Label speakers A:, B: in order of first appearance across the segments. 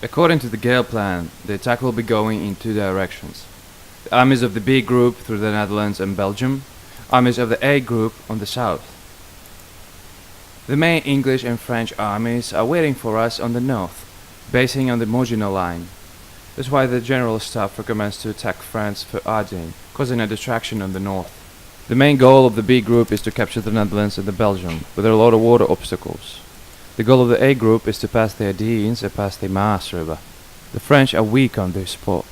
A: According to the Gale plan, the attack will be going in two directions. The armies of the B group through the Netherlands and Belgium, armies of the A group on the south. The main English and French armies are waiting for us on the north, basing on the Maginot Line. That's why the General Staff recommends to attack France for Amiens, causing a distraction on the north. The main goal of the B group is to capture the Netherlands and the Belgium, with a lot of water obstacles. The goal of the A group is to pass the Amiens and pass the Meuse river. The French are weak on this spot.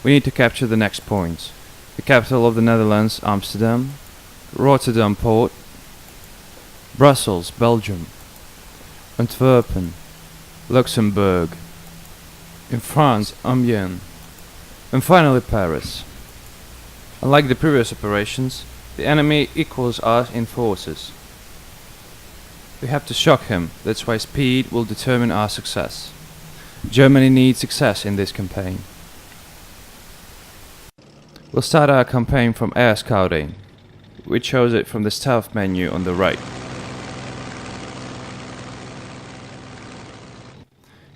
A: We need to capture the next points. The capital of the Netherlands, Amsterdam, Rotterdam port, Brussels, Belgium, Antwerpen, Luxembourg, in France, Amiens, and finally Paris. Unlike the previous operations, the enemy equals us in forces. We have to shock him, that's why speed will determine our success. Germany needs success in this campaign. We'll start our campaign from air scouting. We chose it from the staff menu on the right.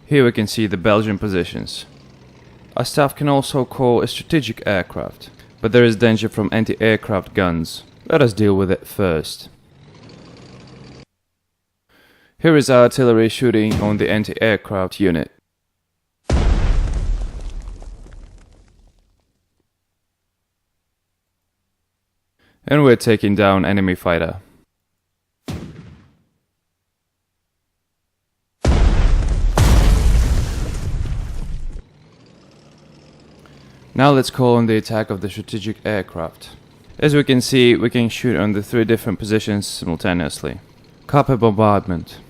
A: Here we can see the Belgian positions. Our staff can also call a strategic aircraft, but there is danger from anti-aircraft guns. Let us deal with it first. Here is our artillery shooting on the anti-aircraft unit. And we're taking down enemy fighter. Now let's call on the attack of the strategic aircraft. As we can see, we can shoot on the three different positions simultaneously. Copper bombardment.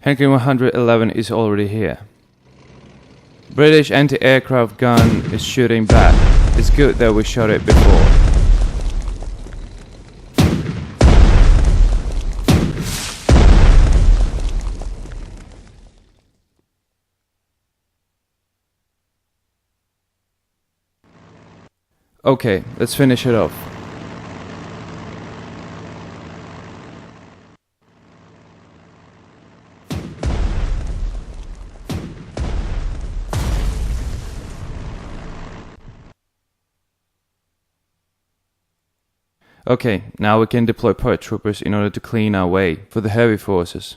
A: Henry 111 is already here. British anti-aircraft gun is shooting back. It's good that we shot it before. Okay, let's finish it off. Okay, now we can deploy paratroopers in order to clean our way for the heavy forces.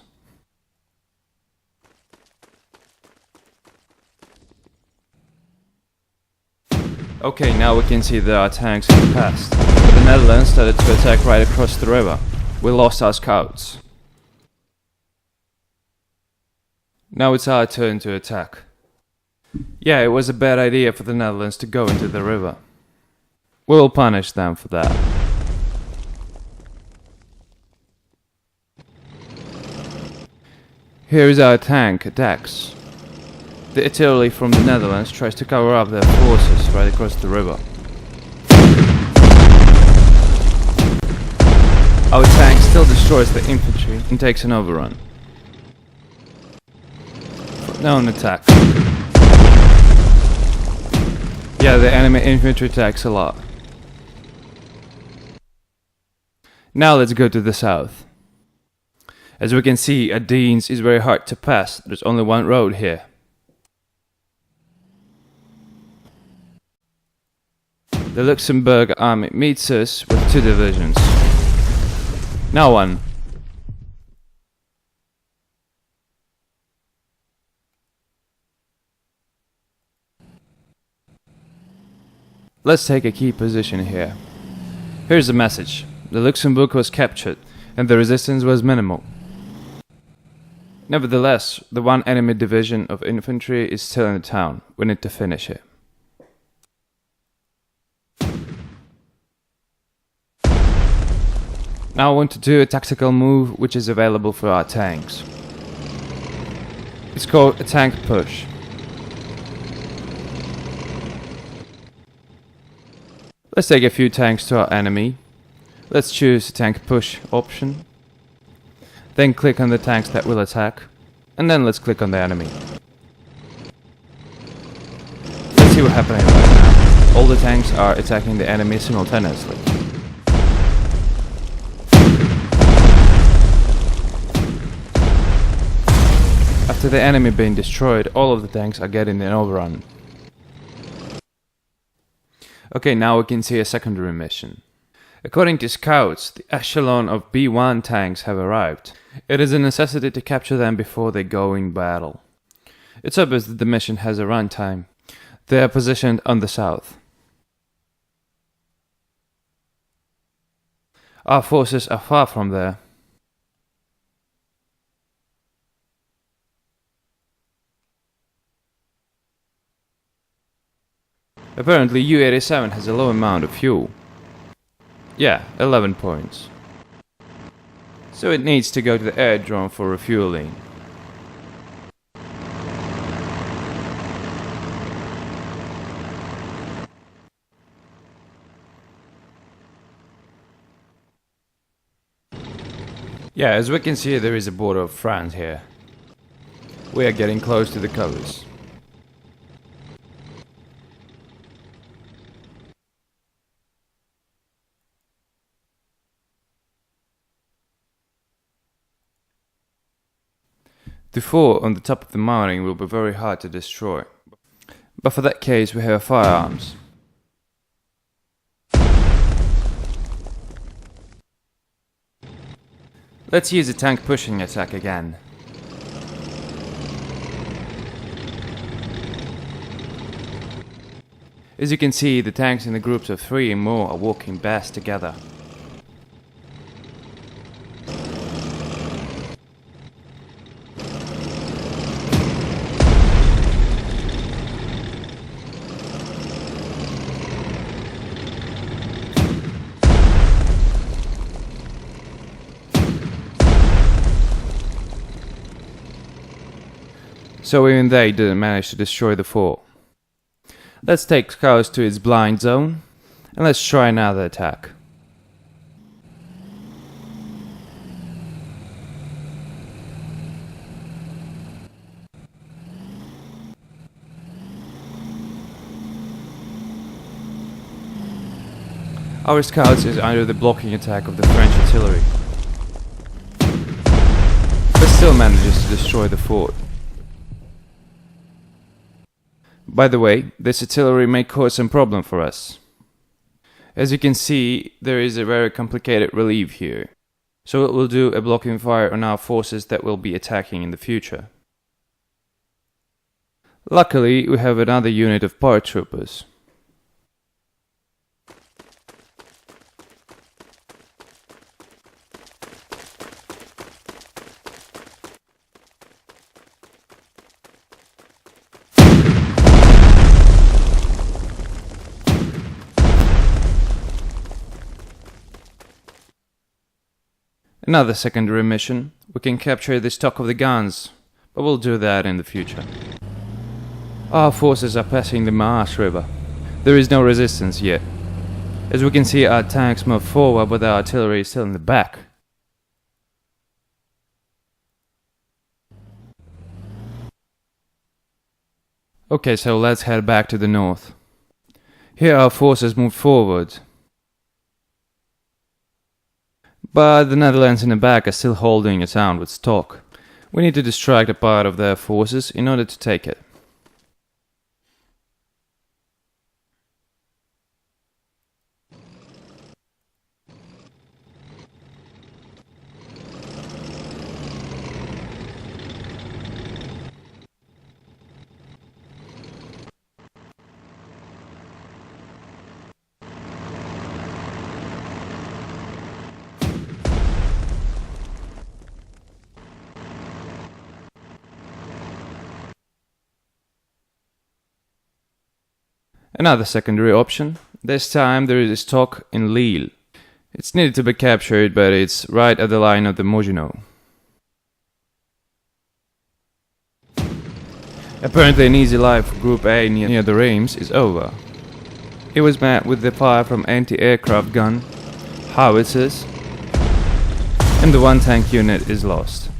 A: Okay, now we can see that our tanks have passed. But the Netherlands started to attack right across the river. We lost our scouts. Now it's our turn to attack. Yeah, it was a bad idea for the Netherlands to go into the river. We will punish them for that. Here is our tank attacks. The artillery from the Netherlands tries to cover up their forces right across the river. Our tank still destroys the infantry and takes an overrun. Now an attack. Yeah, the enemy infantry attacks a lot. Now let's go to the south. As we can see, Amiens is very hard to pass. There's only one road here. The Luxembourg army meets us with two divisions. Now one. Let's take a key position here. Here's the message. The Luxembourg was captured and the resistance was minimal. Nevertheless, the one enemy division of infantry is still in the town. We need to finish it. Now I want to do a tactical move which is available for our tanks. It's called a tank push. Let's take a few tanks to our enemy. Let's choose the tank push option. Then click on the tanks that will attack. And then let's click on the enemy. Let's see what's happening right now. All the tanks are attacking the enemy simultaneously. After After the enemy being destroyed, all of the tanks are getting an overrun. Okay, now we can see a secondary mission. According to scouts, the echelon of B1 tanks have arrived. It is a necessity to capture them before they go in battle. It's obvious that the mission has a runtime. They are positioned on the south. Our forces are far from there. Apparently U-87 has a low amount of fuel. Yeah, 11 points. So it needs to go to the airdrome for refueling. Yeah, as we can see, there is a border of France here. We are getting close to the covers. The fort on the top of the mountain will be very hard to destroy, but for that case we have firearms. Let's use a tank pushing attack again. As you can see, the tanks in the groups of 3 and more are walking best together. So even they didn't manage to destroy the fort. Let's take scouts to its blind zone, and let's try another attack. Our scouts is under the blocking attack of the French artillery, but still manages to destroy the fort. By the way, this artillery may cause some problem for us. As you can see, there is a very complicated relief here, so it will do a blocking fire on our forces that will be attacking in the future. Luckily, we have another unit of paratroopers. Another secondary mission. We can capture the stock of the guns, but we'll do that in the future. Our forces are passing the Meuse river. There is no resistance yet. As we can see, our tanks move forward, but our artillery is still in the back. Okay, so let's head back to the north. Here our forces move forward, but the Netherlands in the back are still holding a town with stock. We need to distract a part of their forces in order to take it. Another secondary option. This time there is a stock in Lille. It's needed to be captured, but it's right at the line of the Maginot. Apparently an easy life for Group A near the Reims is over. It was met with the fire from anti-aircraft gun, howitzers, and the one tank unit is lost.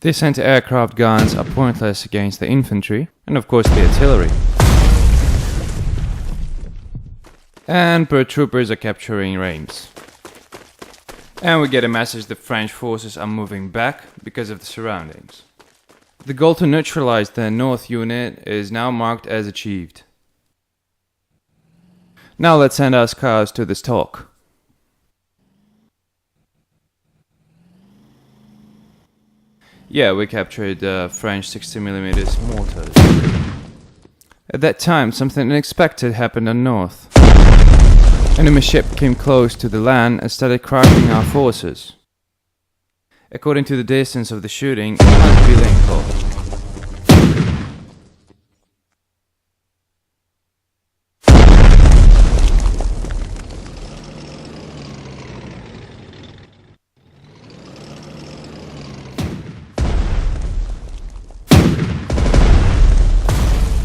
A: These anti-aircraft guns are pointless against the infantry, and of course the artillery. And paratroopers are capturing Reims. And we get a message the French forces are moving back because of the surroundings. The goal to neutralize the North unit is now marked as achieved. Now let's send our scouts to the stock. Yeah, we captured French 60mm mortars. At that time, something unexpected happened on north. Enemy ship came close to the land and started crashing our forces. According to the distance of the shooting, it must be Lincoln.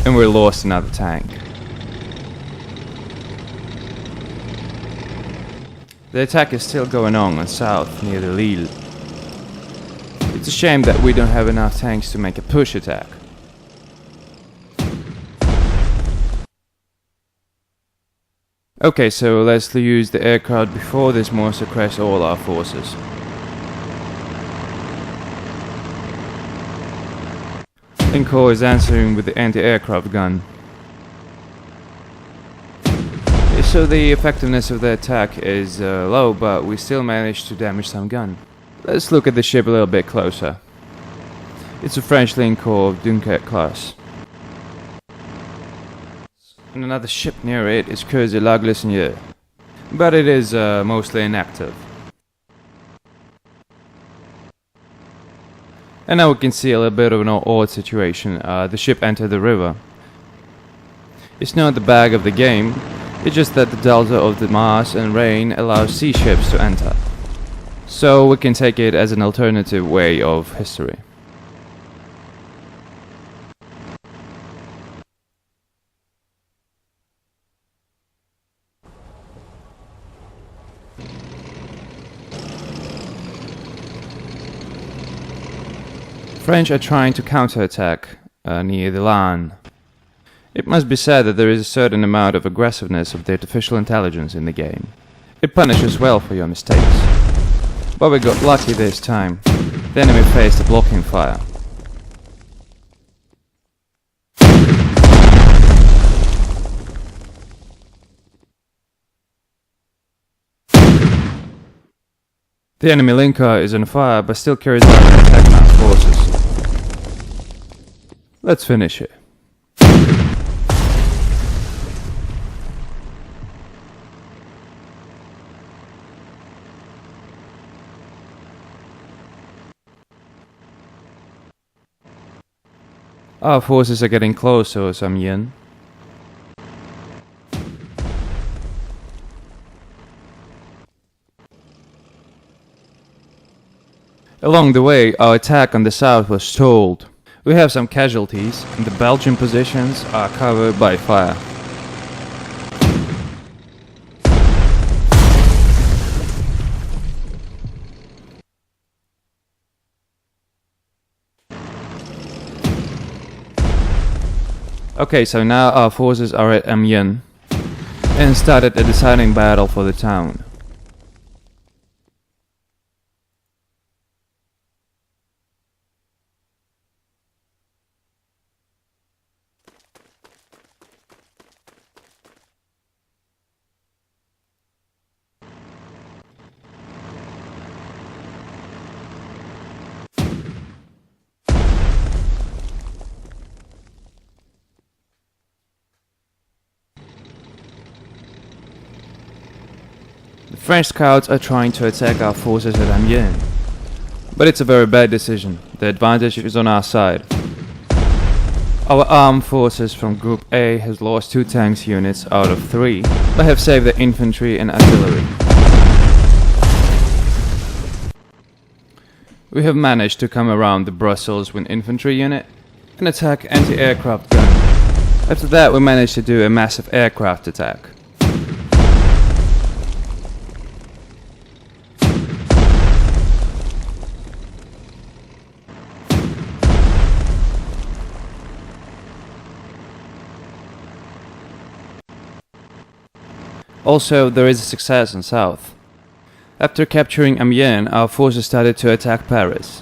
A: And we lost another tank. The attack is still going on south near the Lille. It's a shame that we don't have enough tanks to make a push attack. Okay, so let's use the aircraft before this monster crashes all our forces. Lincoln is answering with the anti-aircraft gun. So the effectiveness of the attack is low, but we still managed to damage some gun. Let's look at the ship a little bit closer. It's a French Lincoln of Dunkirk class. And another ship near it is Coeur de la Glacière, but it is mostly inactive. And now we can see a little bit of an odd situation. The ship entered the river. It's not the bag of the game, it's just that the delta of the Meuse and Rhine allows sea ships to enter. So we can take it as an alternative way of history. French are trying to counterattack near the Line. It must be said that there is a certain amount of aggressiveness of the artificial intelligence in the game. It punishes well for your mistakes. But we got lucky this time. The enemy faced a blocking fire. The enemy Lincoln is on fire but still carries out an attack on our forces. Let's finish it. Our forces are getting closer to Amiens. Along the way, our attack on the south was stalled. We have some casualties, and the Belgian positions are covered by fire. Okay, so now our forces are at Amiens and started a deciding battle for the town. The French scouts are trying to attack our forces at Amiens, but it's a very bad decision. The advantage is on our side. Our armed forces from Group A has lost 2 tanks units out of 3, but have saved the infantry and artillery. We have managed to come around the Brussels with infantry unit and attack anti-aircraft gun. After that we managed to do a massive aircraft attack. Also, there is a success in south. After capturing Amiens, our forces started to attack Paris.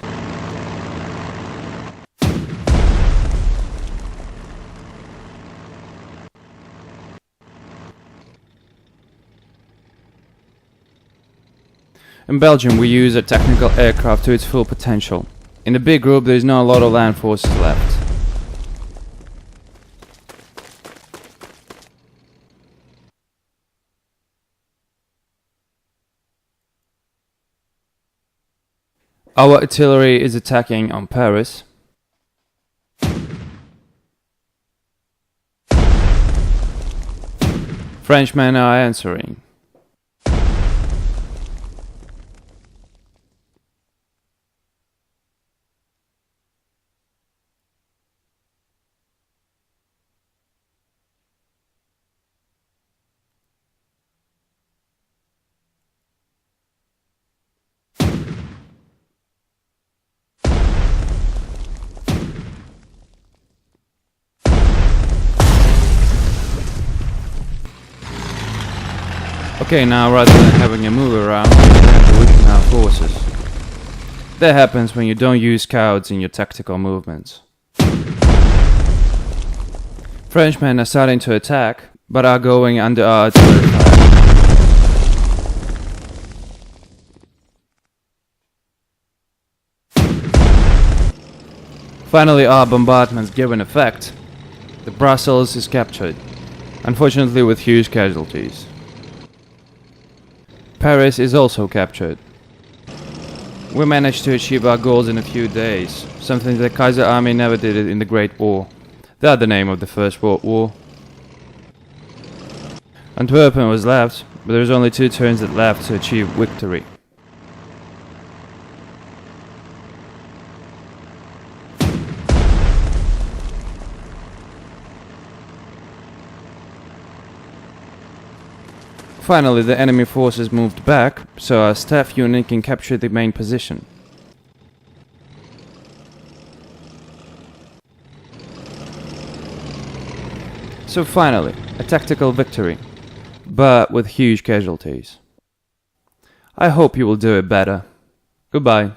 A: In Belgium, we use a technical aircraft to its full potential. In the big group, there is not a lot of land forces left. Our artillery is attacking on Paris. Frenchmen are answering. Okay, now rather than having a move around, we have to weaken our forces. That happens when you don't use scouts in your tactical movements. Frenchmen are starting to attack, but are going under our artillery fire. Finally, our bombardments give an effect. The Brussels is captured, unfortunately with huge casualties. Paris is also captured. We managed to achieve our goals in a few days, something the Kaiser Army never did in the Great War, the other name of the First World War. Antwerp was left, but there was only 2 turns left to achieve victory. Finally, the enemy forces moved back, so our staff unit can capture the main position. So finally, a tactical victory, but with huge casualties. I hope you will do it better. Goodbye.